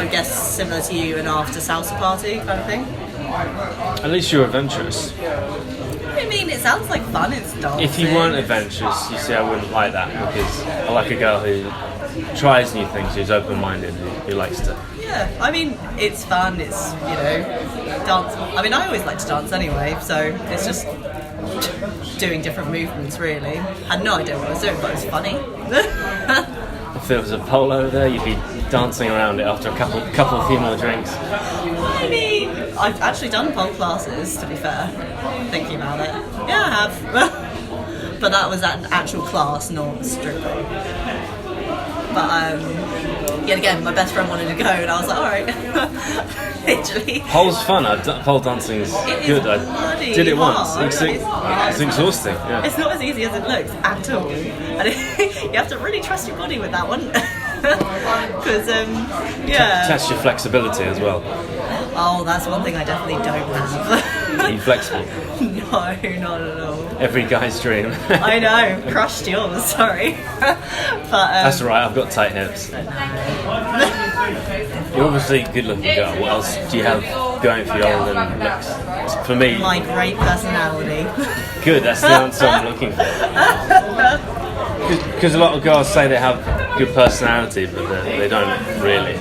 I guess similar to you, an after salsa party kind of thing. At least you're adventurous. I mean, it sounds like fun. It's dancing. If you weren't adventurous, you see, I wouldn't like that, because I like a girl who tries new things, who's open-minded, who likes to. Yeah, I mean, it's fun. It's, dance. I mean, I always like to dance anyway, so it's just doing different movements, really. I had no idea what I was doing, but it was funny. If there was a pole over there, you'd be dancing around it after a few more drinks. I mean, I've actually done pole classes, to be fair, thinking about it. Yeah, I have. But that was at an actual class, not strictly. But, yet again, my best friend wanted to go, and I was like, alright. Literally. Pole's fun. Pole dancing's good. I did it once. It's exhausting. Yeah. It's not as easy as it looks at all. And you have to really trust your body with that one. Because, yeah. Test your flexibility as well. Oh, that's one thing I definitely don't have. Are you flexible? No, not at all. Every guy's dream. I know, crushed yours, sorry. But that's alright, I've got tight hips. You're obviously a good looking girl. What else do you have going for you other than looks? For me, my great personality. Good, that's the answer I'm looking for. Because a lot of girls say they have good personality, but they don't really.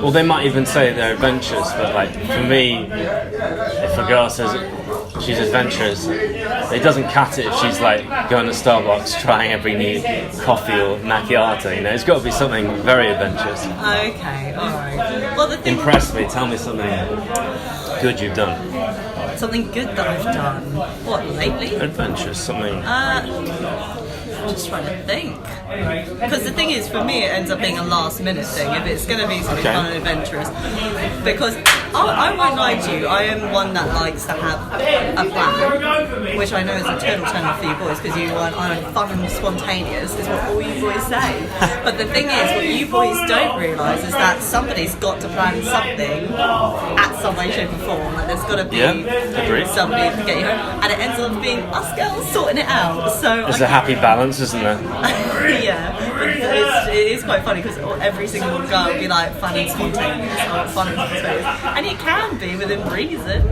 Well, they might even say they're adventurous, but like for me, if a girl says she's adventurous, it doesn't cut it if she's like going to Starbucks trying every new coffee or macchiato. It's got to be something very adventurous. Okay, all right. Well, the thing. Impress me. Tell me something good you've done. Something good that I've done. What, lately? Adventurous, something. I'm just trying to think. Because the thing is, for me, it ends up being a last minute thing if it's going to be something fun and adventurous. Because I won't lie to you, I am one that likes to have a plan, which I know is a total turn off for you boys, because you are fun and spontaneous, is what all you boys say. But the thing is, what you boys don't realise is that somebody's got to plan something at some way, shape or form. Like, there's got to be somebody to get you home. And it ends up being us girls sorting it out. So there's a happy balance, isn't there? Yeah, it is quite funny because every single girl will be like fun and spontaneous, and it can be within reason.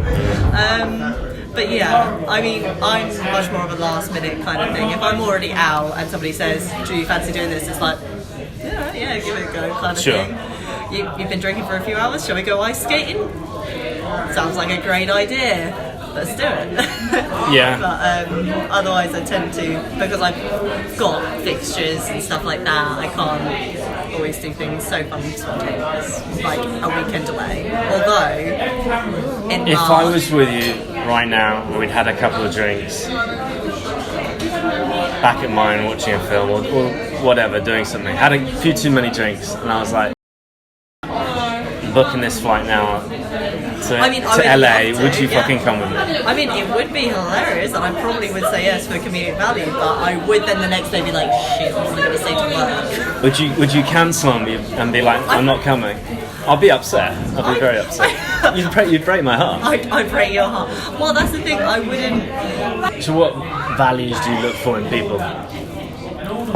But yeah, I mean, I'm much more of a last minute kind of thing. If I'm already out and somebody says, "Do you fancy doing this?" It's like, yeah, give it a go kind of thing. You've been drinking for a few hours. Shall we go ice skating? Sounds like a great idea. Let's do it. Yeah. But otherwise I tend to, because I've got fixtures and stuff like that, I can't always do things so fun and spontaneous, like a weekend away. Although, in if I was with you right now, and we'd had a couple of drinks, back at mine watching a film or whatever, doing something, had a few too many drinks, and I was like, booking this flight now to LA, would you fucking come with me? I mean, it would be hilarious, and I probably would say yes for comedic value, but I would then the next day be like, shit, what am I going to say to work? Would you cancel on me and be like, I'm not coming? I'll be upset. I'll be very upset. You'd break my heart. I'd break your heart. Well, that's the thing, I wouldn't. So what values do you look for in people?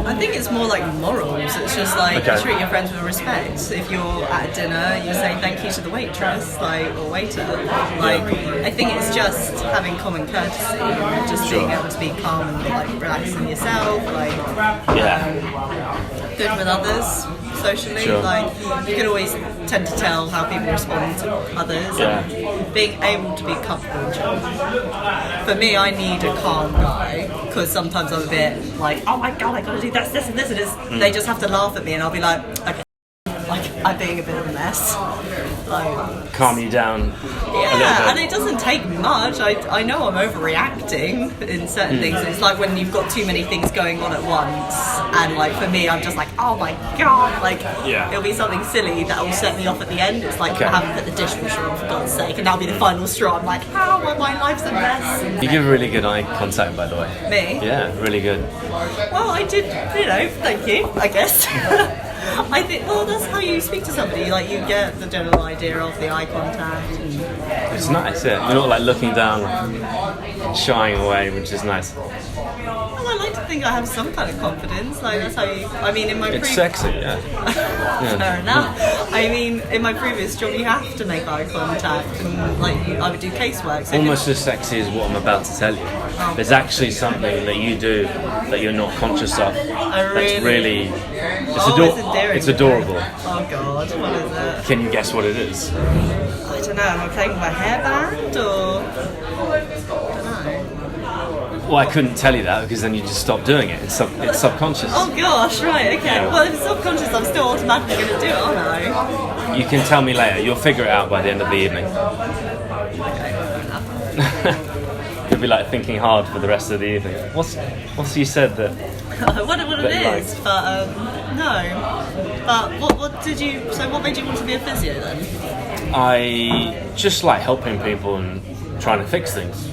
I think it's more like morals. It's just like treat your friends with respect. If you're at a dinner, you say thank you to the waitress, or waiter. I think it's just having common courtesy, and just being able to be calm and relaxing yourself, good with others socially. You can always tend to tell how people respond to others. And being able to be comfortable and chill. For me, I need a calm guy, because sometimes I'm a bit like, oh my god, I gotta do this and this and this. They just have to laugh at me, and I'll be like, okay, I'm being a bit of a mess. Calm you down. Yeah, and it doesn't take much. I know I'm overreacting in certain things. It's like when you've got too many things going on at once, and for me, I'm just like, oh my god, it'll be something silly that will set me off at the end. It's like I haven't put the dishwasher on, for God's sake, and that'll be the final straw. I'm like, my life's a mess. You give really good eye contact, by the way. Me? Yeah, really good. Well, I did, thank you, I guess. I think, that's how you speak to somebody. You get the general idea of the eye contact. It's nice, yeah. You're not looking down, shying away, which is nice. Well, I like to think I have some kind of confidence. That's how you. I mean, in my. It's sexy, yeah. Fair enough. I mean, in my previous job, you have to make eye contact, and like I would do casework. So almost as sexy as what I'm about to tell you. There's actually something that you do that you're not conscious of. That's really it's adorable. Oh God, what is it? Can you guess what it is? I don't know. Am I playing with my hairband or? I don't know. Well, I couldn't tell you that because then you just stop doing it. It's subconscious. Oh gosh, right, okay. Yeah. Well, if it's subconscious, I'm still automatically going to do it, aren't I? You can tell me later. You'll figure it out by the end of the evening. Okay, fair enough. You'll be like thinking hard for the rest of the evening. What's you said that? what it is, but no. But what did you? So what made you want to be a physio then? I just like helping people and trying to fix things.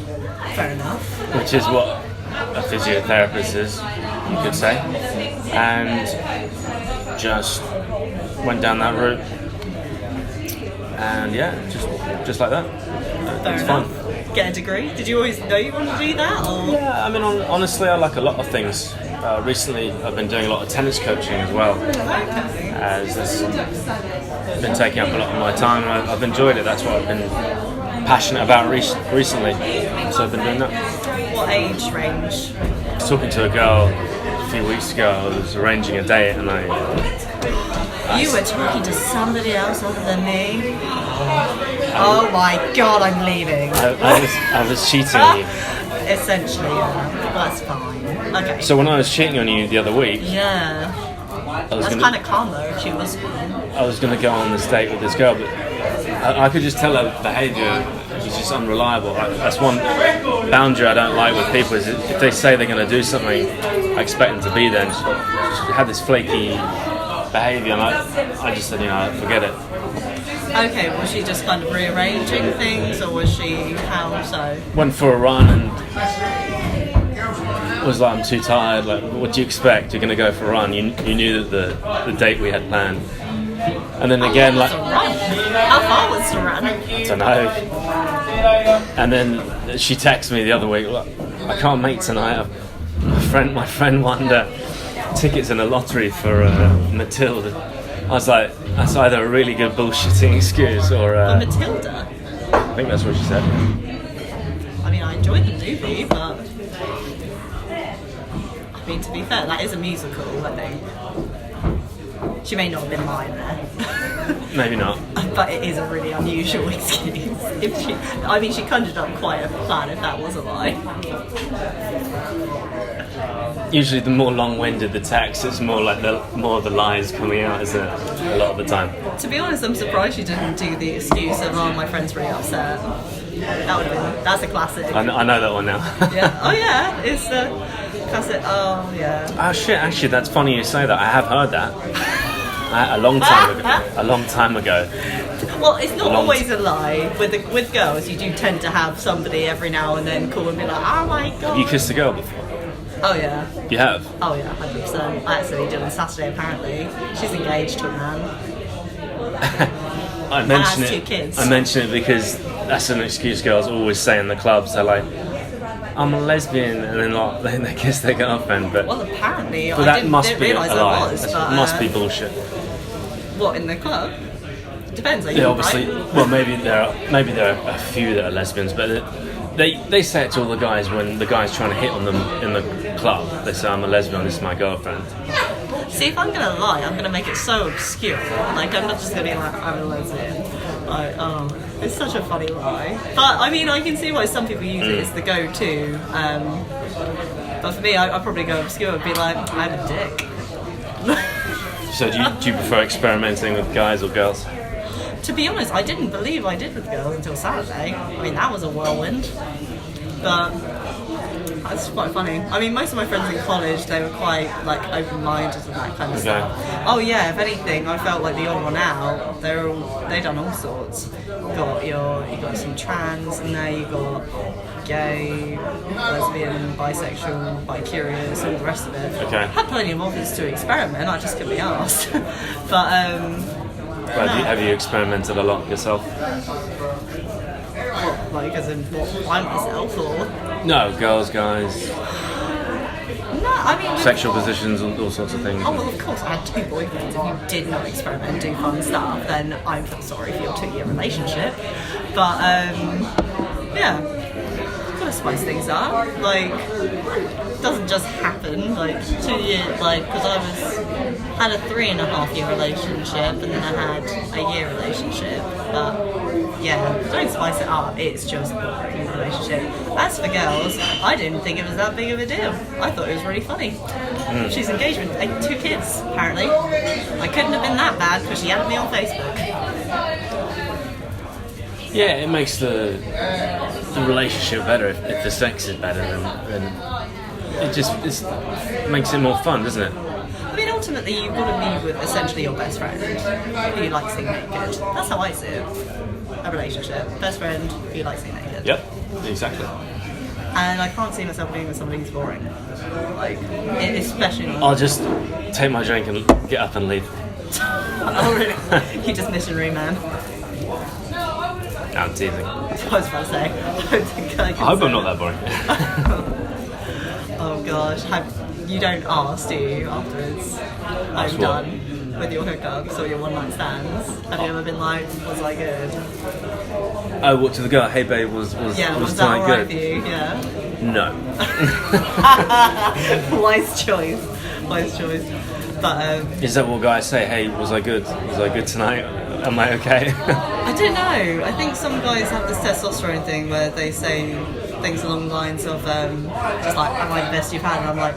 Fair enough. Which is what a physiotherapist is, you could say. And just went down that route. And yeah, just like that. Fair It's enough. fun. Get a degree? Did you always know you wanted to do that? Or? Yeah, I mean, honestly, I like a lot of things. Recently, I've been doing a lot of tennis coaching as well. Okay. As it's been taking up a lot of my time. I've enjoyed it. That's what I've been passionate about recently. So I've been doing that. What age range? I was talking to a girl a few weeks ago. I was arranging a date, and You were talking to somebody else other than me? Oh my God, I'm leaving. I was cheating on you. Essentially, yeah. That's fine. Okay. So when I was cheating on you the other week, Yeah. I was That's kind of calm though, if she was. I was going to go on this date with this girl, but I could just tell her behaviour is just unreliable. That's one boundary I don't like with people, is if they say they're going to do something, I expect them to be there. And she had this flaky behaviour, and I just said, forget it. Okay, was she just kind of rearranging things, or was she, how so? Went for a run and was like, I'm too tired. Like, what do you expect? You're going to go for a run. You knew that the date we had planned. And then again, like, How far was the run? I don't know. And then she texted me the other week, look, I can't make tonight. My friend won tickets in a lottery for Matilda. I was like, that's either a really good bullshitting excuse or... Matilda? I think that's what she said. I mean, I enjoyed the movie, but... I mean, to be fair, that is a musical, I think. She may not have been lying there. Maybe not. But it is a really unusual excuse. She conjured up quite a plan if that was a lie. Usually the more long-winded the text, it's more like the lies coming out, isn't it? A lot of the time. To be honest, I'm surprised she didn't do the excuse of, my friend's really upset. That's a classic. I know that one now. Yeah. Oh yeah, it's a classic. Oh yeah. Oh shit, actually that's funny you say that. I have heard that. A long time ago. Well, it's not always a lie. With girls, you do tend to have somebody every now and then call and be like, oh my God. Have you kissed a girl before? Oh yeah. You have? Oh yeah, 100%. I actually did on Saturday apparently. She's engaged to a man. I mention has it. 2 kids. I mention it because that's an excuse girls always say in the clubs. They're like, I'm a lesbian, and then they kiss their girlfriend. But well, apparently, but I didn't realise a I lie. was. That But, must be bullshit. What, in the club? Depends. Yeah, obviously. Right? Well, maybe there are a few that are lesbians, but they say it to all the guys when the guy's trying to hit on them in the club. They say, I'm a lesbian, this is my girlfriend. See, if I'm gonna lie, I'm gonna make it so obscure. Like, I'm not just gonna be like, I'm a lesbian. Like, it's such a funny lie. But I mean, I can see why some people use it as the go-to. But for me, I'd probably go obscure and be like, I'm a dick. So do you prefer experimenting with guys or girls? To be honest, I didn't believe I did with girls until Saturday. I mean, that was a whirlwind. But that's quite funny. I mean, most of my friends in college, they were quite like open-minded and that kind of stuff. Oh yeah, if anything, I felt like the odd one out. They done all sorts. You got some trans, and now you got gay, lesbian, bisexual, bi-curious, all the rest of it. Okay. Had plenty of offers to experiment. I just couldn't be asked. But Have you experimented a lot yourself? what, like as in what, by myself or? No, girls, guys. No, I mean, sexual positions, all sorts of things. Oh, well, of course, I had 2 boyfriends. If you did not experiment and do fun stuff, then I feel sorry for your 2-year relationship. But, yeah, gotta spice things up. Like, it doesn't just happen. Like, 2 years, like, because I had a 3.5-year relationship, and then I had a year relationship. But, yeah, don't spice it up. It's just a relationship. As for girls, I didn't think it was that big of a deal. I thought it was really funny. She's engaged with 2 kids, apparently. I couldn't have been that bad because she added me on Facebook. Yeah, it makes the relationship better if the sex is better, then it just makes it more fun, doesn't it? I mean, ultimately, you've got to be with essentially your best friend who you like seeing naked. That's how I see it. A relationship. Best friend who you like seeing naked. Yep, exactly. And I can't see myself being with somebody who's boring. Like, especially not. I'll just take my drink and get up and leave. Oh, really? You just missionary man. I'm teasing. I was about to say. I don't think I can. I hope I'm not that boring. Oh gosh. You don't ask, do you, afterwards? I'm done with your hookups or your one-night stands. Have you ever been like, was I good? Oh, what, to the girl? Hey babe, was that tonight alright good? for you? Yeah. No. Wise choice. But is that what guys say? Hey, was I good? Was I good tonight? Am I okay? I don't know. I think some guys have this testosterone thing where they say things along the lines of just like, am I the best you've had? And I'm like,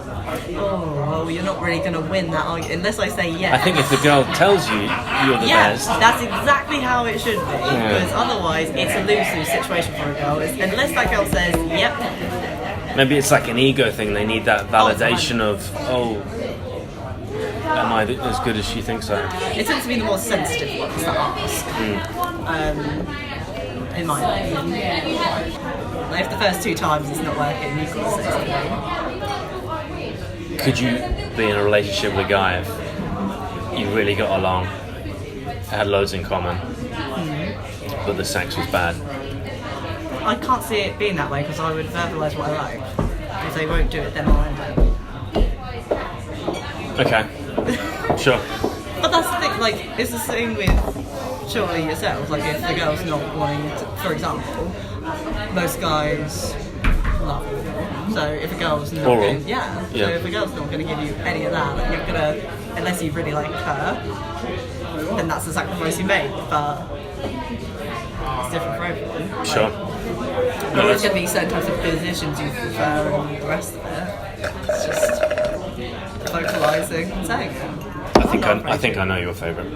oh, well, you're not really going to win that argument unless I say yes. I think if the girl tells you you're the best. That's exactly how it should be. Because otherwise it's a lose-lose situation for a girl. Unless that girl says, yep. Maybe it's like an ego thing. They need that validation of, am I as good as she thinks I am? It tends to be the more sensitive ones that ask. In my opinion. Like if the first 2 times it's not working, you've got to say something. Could you be in a relationship with a guy if you really got along, had loads in common, but the sex was bad? I can't see it being that way because I would verbalise what I like. If they won't do it, then I'll end it. Okay. Sure. But that's the thing, like, it's the same with surely yourself. Like, if the girl's not wanting to, for example, most guys love oral. So if a girl's not Oral? So if a girl's not going to give you any of that, then you're going to, unless you really like her, then that's the sacrifice you make. But it's different for everyone. Sure. But there's going to be certain types of positions you prefer and the rest of it. It's just vocalising and saying it. I think I know your favourite.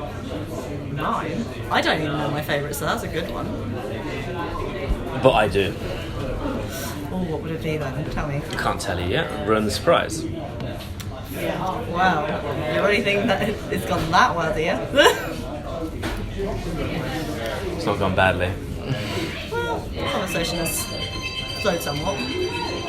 Mine? I don't even know my favourite, so that's a good one. But I do. Oh, what would it be then? Tell me. Can't tell you yet. Ruin the surprise. Wow. You really think that it's gone that well, do you? It's not gone badly. Well, the conversation has flowed somewhat.